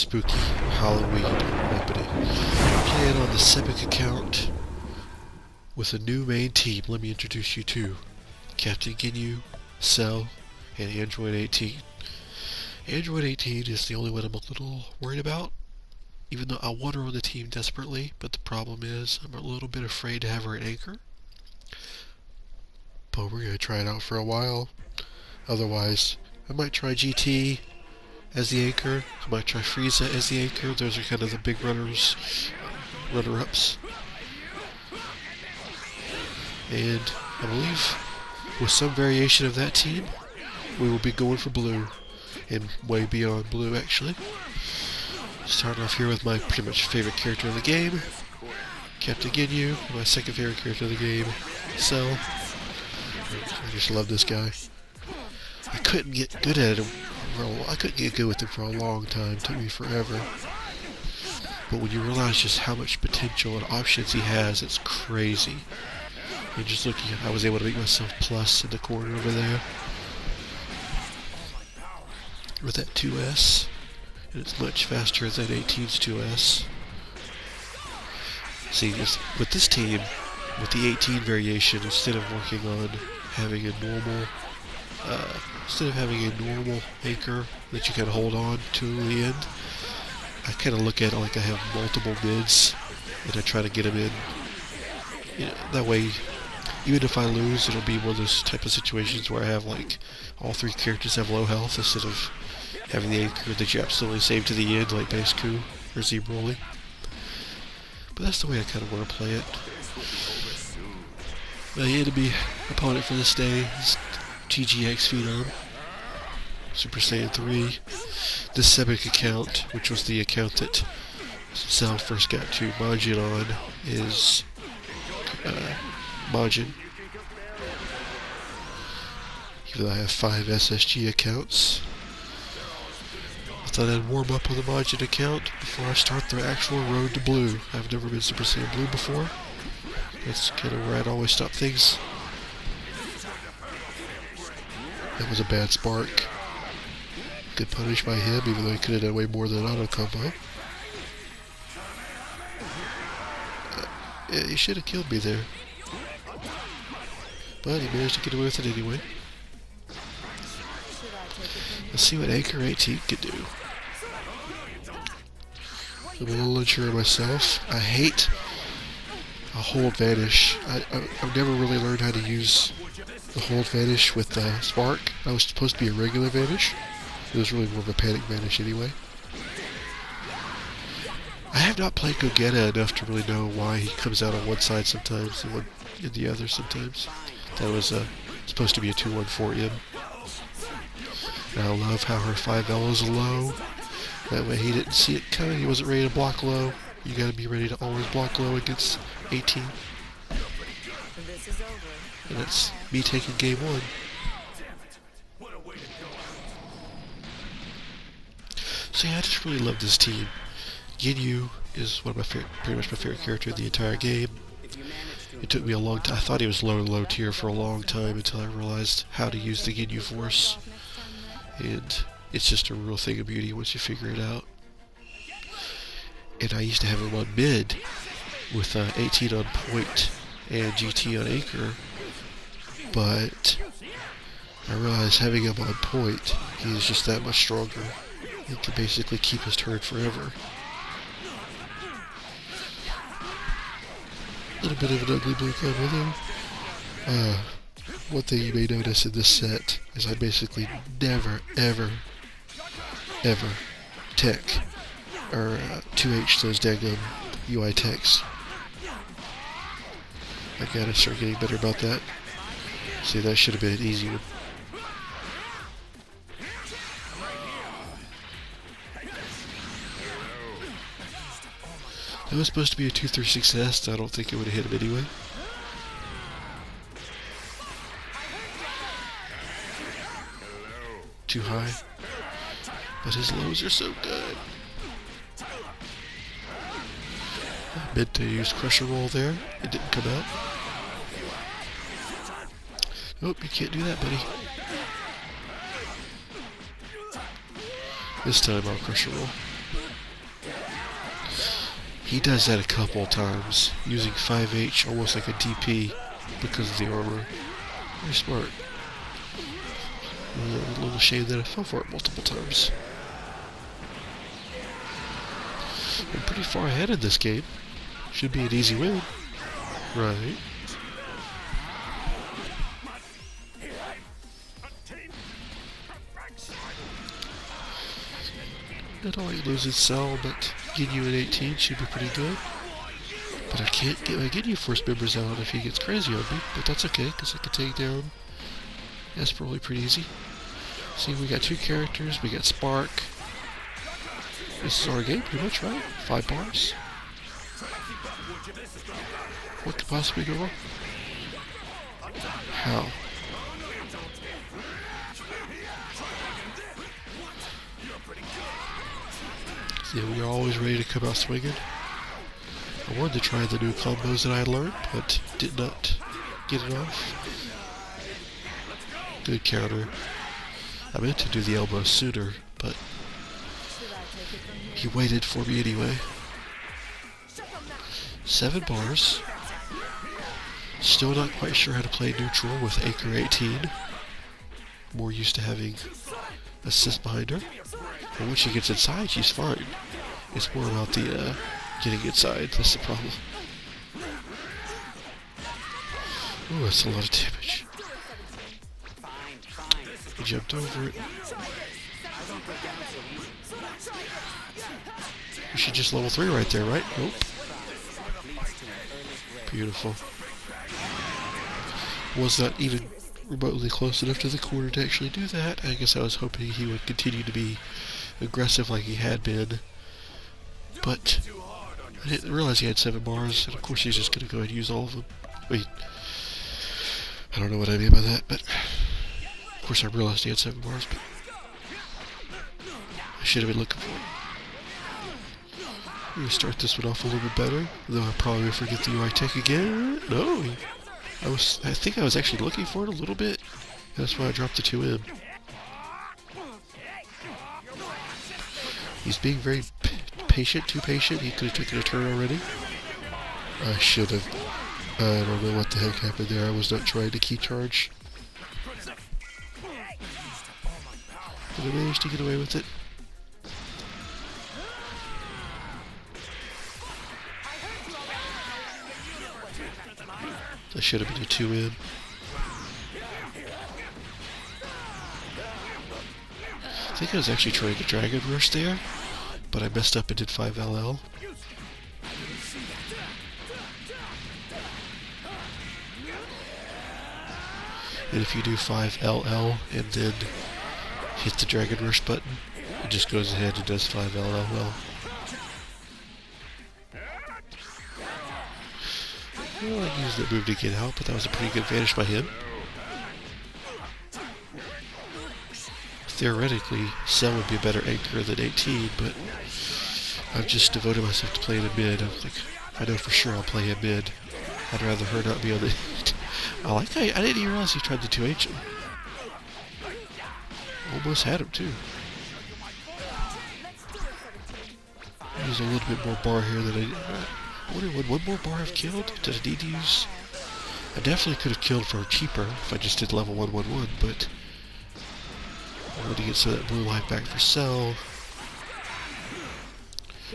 spooky Halloween opening. Playing on the Sepic account with a new main team. Let me introduce you to Captain Ginyu, Cell, and Android 18. Android 18 is the only one I'm a little worried about, even though I want her on the team desperately, but the problem is I'm a little bit afraid to have her at anchor. But we're going to try it out for a while. Otherwise, I might try GT as the anchor. I might try Frieza as the anchor. Those are kind of the big runner-ups. And I believe with some variation of that team, we will be going for blue, and way beyond blue actually. Starting off here with my pretty much favorite character in the game, Captain Ginyu, my second favorite character in the game, Cell. I just love this guy. I couldn't get good at him. I couldn't get good with him for a long time. It took me forever. But when you realize just how much potential and options he has, it's crazy. And just looking, I was able to make myself plus in the corner over there with that 2S, and it's much faster than 18's 2S. See, just with this team, with the 18 variation, instead of working on having a normal, anchor that you can hold on to the end, I kind of look at it like I have multiple mids, and I try to get them in. You know, that way, even if I lose, it'll be one of those type of situations where I have like all three characters have low health instead of having the anchor that you absolutely save to the end, like Base Coup or Z Broly. But that's the way I kind of want to play it. My enemy opponent for this day is TGX Phenom, Super Saiyan 3. This Sepic account, which was the account that Cell first got to Majin on, is Majin. Even though I have 5 SSG accounts. I thought I'd warm up on the Majin account before I start the actual road to blue. I've never been Super Saiyan Blue before. That's kind of where I'd always stop things. That was a bad spark. Good punish by him, even though he could have done way more than an auto combo. Yeah, he should have killed me there. But he managed to get away with it anyway. Let's see what Anchor 18 can do. I'm a little unsure of myself. I hate a hold vanish. I've never really learned how to use the hold vanish with Spark. I was supposed to be a regular vanish. It was really more of a panic vanish anyway. I have not played Gogeta enough to really know why he comes out on one side sometimes and the other sometimes. That was supposed to be a 2-1-4 M. And I love how her 5L is low. That way he didn't see it coming. He wasn't ready to block low. You gotta be ready to always block low against 18. And that's me taking game 1. So yeah, I just really love this team. Ginyu is one of my pretty much my favorite character in the entire game. It took me a long time. I thought he was low tier for a long time until I realized how to use the Ginyu Force. And it's just a real thing of beauty once you figure it out. And I used to have him on mid with 18 on point and GT on anchor. But I realized having him on point, he is just that much stronger. He can basically keep his turn forever. A little bit of an ugly blue combo there. One thing you may notice in this set is I basically never, ever tech or 2H those daggum UI techs. I gotta start getting better about that. See, that should have been an easy one. That was supposed to be a 2-3 success. I don't think it would have hit him anyway. Too high. But his lows are so good. I meant to use Crusher Roll there. It didn't come out. Nope, you can't do that, buddy. This time I'll Crusher Roll. He does that a couple times, using 5H almost like a DP because of the armor. Very smart. A little shame that I fell for it multiple times. I'm pretty far ahead in this game. Should be an easy win. Right. Not all you lose is Cell, but Ginyu at 18 should be pretty good. But I can't get my Ginyu Force members out if he gets crazy on me. But that's okay, because I can take down Esper pretty easy. See, we got two characters. We got Spark. This is our game, pretty much, right? 5 bars. What could possibly go wrong? How? Yeah, we are always ready to come out swinging. I wanted to try the new combos that I had learned, but did not get it off. Good counter. I meant to do the elbow sooner, but he waited for me anyway. 7 bars. Still not quite sure how to play neutral with Acre 18. More used to having assist behind her. And when she gets inside, she's fine. It's more about the getting inside. That's the problem. Oh, that's a lot of damage. He jumped over it. We should just level 3 right there, right? Nope. Beautiful. Was not even remotely close enough to the corner to actually do that. I guess I was hoping he would continue to be aggressive like he had been. But I didn't realize he had 7 bars, and of course he's just going to go ahead and use all of them. Wait, I don't know what I mean by that, but of course I realized he had 7 bars, but I should have been looking for it. I'm going to start this one off a little bit better, though I'll probably forget the UI tech again. No, I think I was actually looking for it a little bit. That's why I dropped the 2M. He's being very patient, too patient. He could have taken a turn already. I should have. I don't know what the heck happened there. I was not trying to key charge. Did I manage to get away with it? That should have been a 2M. I think I was actually trying to Dragon Rush there, but I messed up and did 5LL. And if you do 5LL and then hit the Dragon Rush button, it just goes ahead and does 5LL well. Well, I used that move to get out, but that was a pretty good vanish by him. Theoretically, Cell would be a better anchor than 18, but I've just devoted myself to playing a mid. I know for sure I'll play a mid. I'd rather her not be on the... I didn't even realize he tried to 2H him. Almost had him, too. There's a little bit more bar here than I wonder, would one more bar have killed? Did I need to use... I definitely could have killed for cheaper if I just did level 111, but... I wanted to get some of that blue life back for Cell.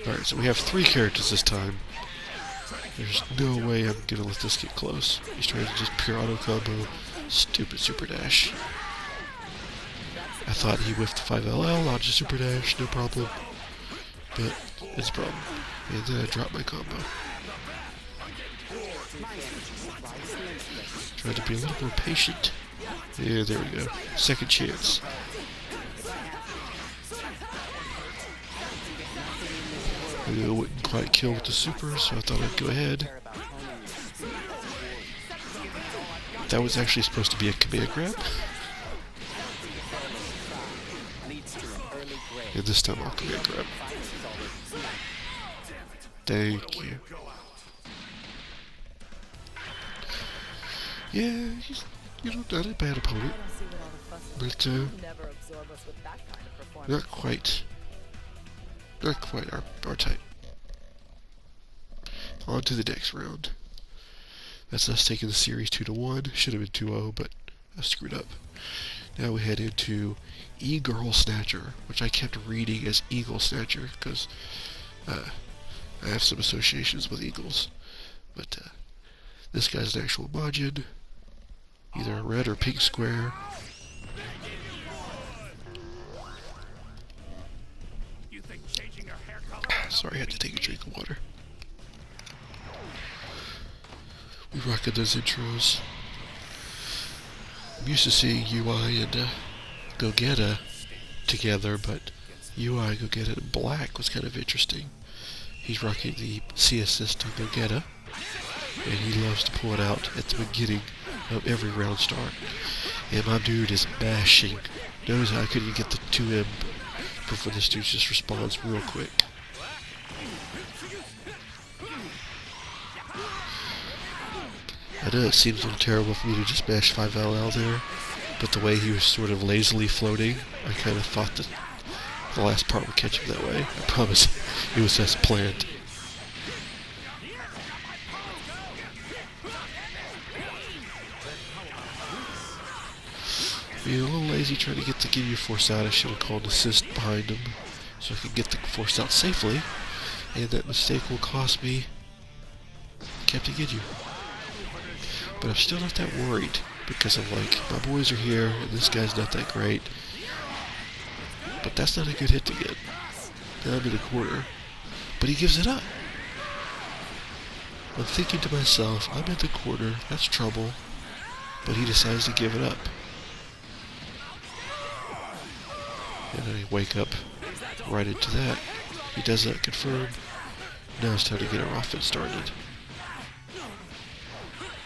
Alright, so we have 3 characters this time. There's no way I'm gonna let this get close. He's trying to just pure auto combo. Stupid super dash. I thought he whiffed 5LL, I'll just super dash, no problem. But it's a problem. And then I dropped my combo. Tried to be a little more patient. Yeah, there we go. Second chance. I wouldn't quite kill with the super, so I thought I'd go ahead. That was actually supposed to be a command grab. And this time I'll command grab. Thank you. Yeah, he's, not a bad opponent. But, not quite our type. On to the next round. That's us taking the series 2-1. Should have been 2-0, but I screwed up. Now we head into E-Girl Snatcher, which I kept reading as Eagle Snatcher because I have some associations with eagles. But this guy's an actual Majin, either a red or pink square. Sorry, I had to take a drink of water. We rocking those intros. I'm used to seeing UI and Gogeta together, but UI Gogeta in black was kind of interesting. He's rocking the C-Assist on Gogeta, and he loves to pull it out at the beginning of every round start. And my dude is mashing. Notice how I couldn't get the 2M before this dude just responds real quick. I know it seems a little terrible for me to just mash 5LL there, but the way he was sort of lazily floating, I kind of thought that the last part would catch him that way. I promise it was as planned. Being a little lazy trying to get the Ginyu Force out, I should have called assist behind him so I could get the Force out safely, and that mistake will cost me Captain Ginyu. But I'm still not that worried, because I'm like, my boys are here, and this guy's not that great. But that's not a good hit to get. Now I'm in the corner. But he gives it up. I'm thinking to myself, I'm in the corner, that's trouble. But he decides to give it up. And I wake up right into that. He does that confirm. Now it's time to get our offense started.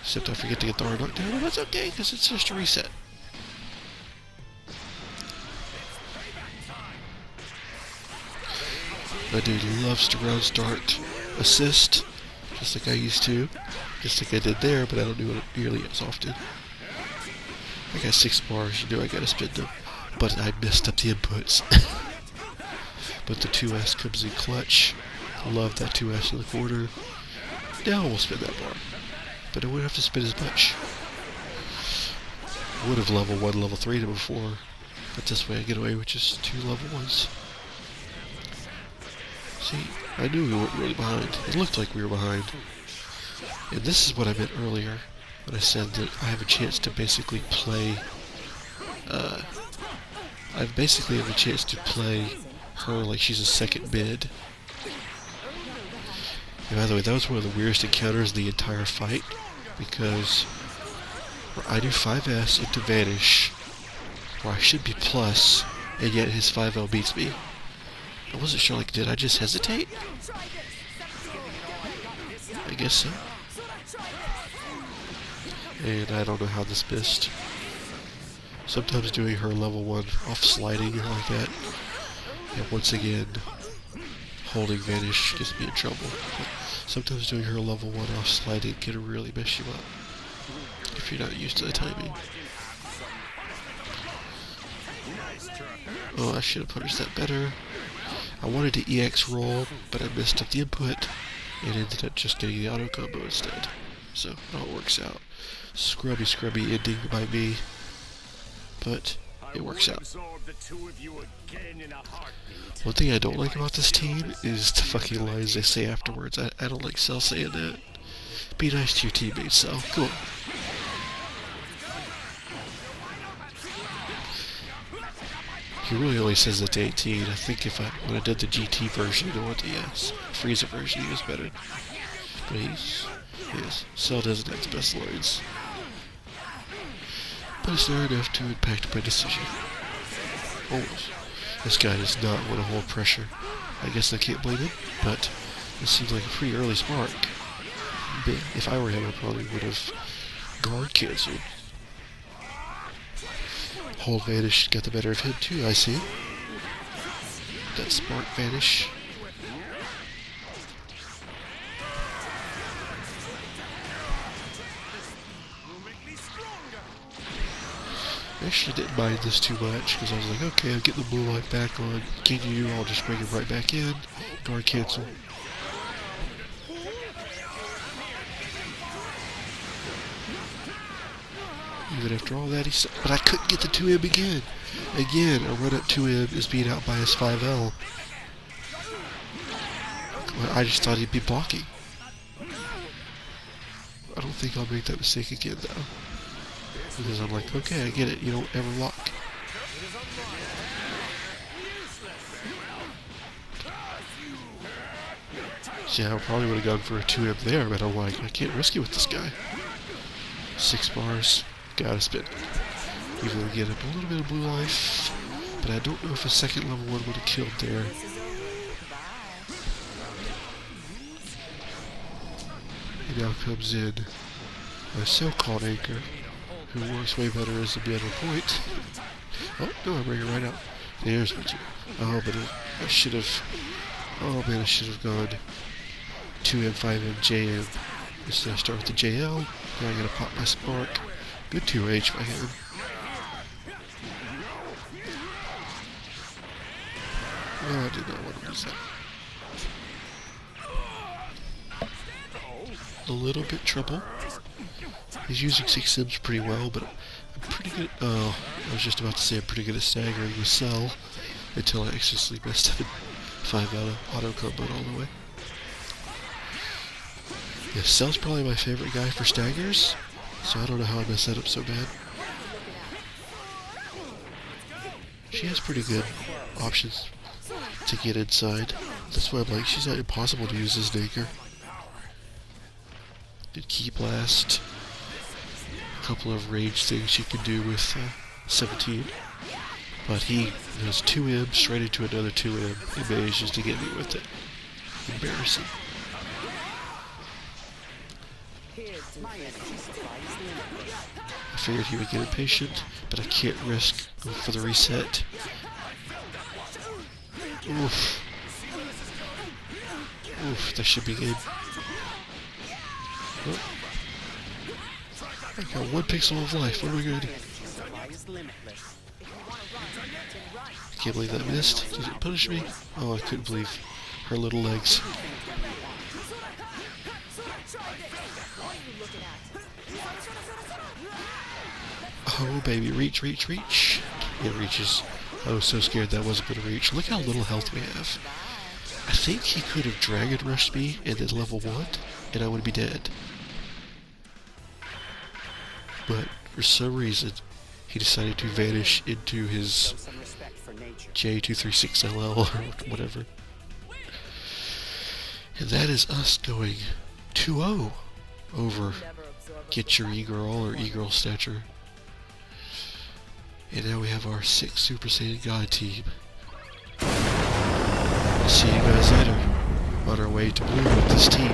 Except I forget to get the R knockdown, but that's okay, because it's just a reset. My dude loves to round start assist, just like I used to. Just like I did there, but I don't do it nearly as often. I got 6 bars, you know I gotta spin them. But I messed up the inputs. But the 2S comes in clutch. I love that 2S in the corner. Now we'll spin that bar. But I wouldn't have to spin as much. Would have level 1, level 3 to before. But this way I get away with just 2 level 1s. See, I knew we weren't really behind. It looked like we were behind. And this is what I meant earlier when I said that I have a chance to basically play I basically have a chance to play her like she's a second mid. And by the way, that was one of the weirdest encounters in the entire fight, because I do 5S into Vanish, where I should be plus, and yet his 5L beats me. I wasn't sure, like, did I just hesitate? I guess so. And I don't know how this missed. Sometimes doing her level 1 off sliding like that, and once again, holding Vanish gets me in trouble. But sometimes doing her level 1 off sliding can really mess you up if you're not used to the timing. Oh, I should have punished that better. I wanted to EX roll, but I messed up the input and ended up just getting the auto combo instead. So it all works out. Scrubby ending by me, but it works out. One thing I don't like about this team is the fucking lines they say afterwards. I don't like Cell saying that. Be nice to your teammates, Cell. Come on. He really only says it to 18. I think when I did the GT version or the Frieza version, he was better. But yes, Cell doesn't have the best lines. But it's there enough to impact my decision. Almost. This guy does not want to hold pressure. I guess I can't blame him, but this seems like a pretty early spark. But if I were him, I probably would have guard canceled. Hold Vanish got the better of him too, I see. That Spark Vanish. I actually didn't mind this too much, because I was like, okay, I'm getting the blue light back on Ginyu, I'll just bring him right back in. Guard cancel. Even after all that, but I couldn't get the 2M again. Again, a run at 2M is being out by his 5L. Well, I just thought he'd be blocking. I don't think I'll make that mistake again, though. Because I'm like, okay, I get it. You don't ever lock. See, I probably would have gone for a 2M there, but I'm like, I can't risk it with this guy. 6 bars. Gotta spin. Even though we get up a little bit of blue life. But I don't know if a second level 1 would have killed there. He now comes in my so-called anchor, who works way better as a banner point. Oh, no, I'm bringing it right out. There's my 2. Oh, but I should have... Oh, man, I should have gone 2M, 5M, JM. Instead I start with the JL. Now I gotta pop my spark. Good 2H by him. Oh, I did not want to lose that. A little bit trouble. He's using 6Ms pretty well, but I'm pretty good. Oh, I was just about to say I'm pretty good at staggering with Cell until I accidentally messed up and 5 out of auto comboed all the way. Yeah, Cell's probably my favorite guy for staggers, so I don't know how I messed that up so bad. She has pretty good options to get inside. That's why I'm like, she's not impossible to use as an anchor. Did Ki Blast. A couple of rage things she can do with 17. But he has 2M straight into another 2M and manages to get me with it. Embarrassing. I figured he would get impatient, but I can't risk going for the reset. Oof. Oof, that should be game. Oh. I got 1 pixel of life, what are we gonna do? I can't believe that missed. Did it punish me? Oh, I couldn't believe her little legs. Oh, baby, reach, reach, reach. It reaches. I was so scared that wasn't going to reach. Look how little health we have. I think he could have Dragon Rushed me and then level 1, and I would be dead. But for some reason, he decided to vanish into his J236LL or whatever. And that is us going 2-0 over Get Your E-Girl or E-Girl Stature. And now we have our 6 Super Saiyan God team. See you guys later on our way to blue with this team.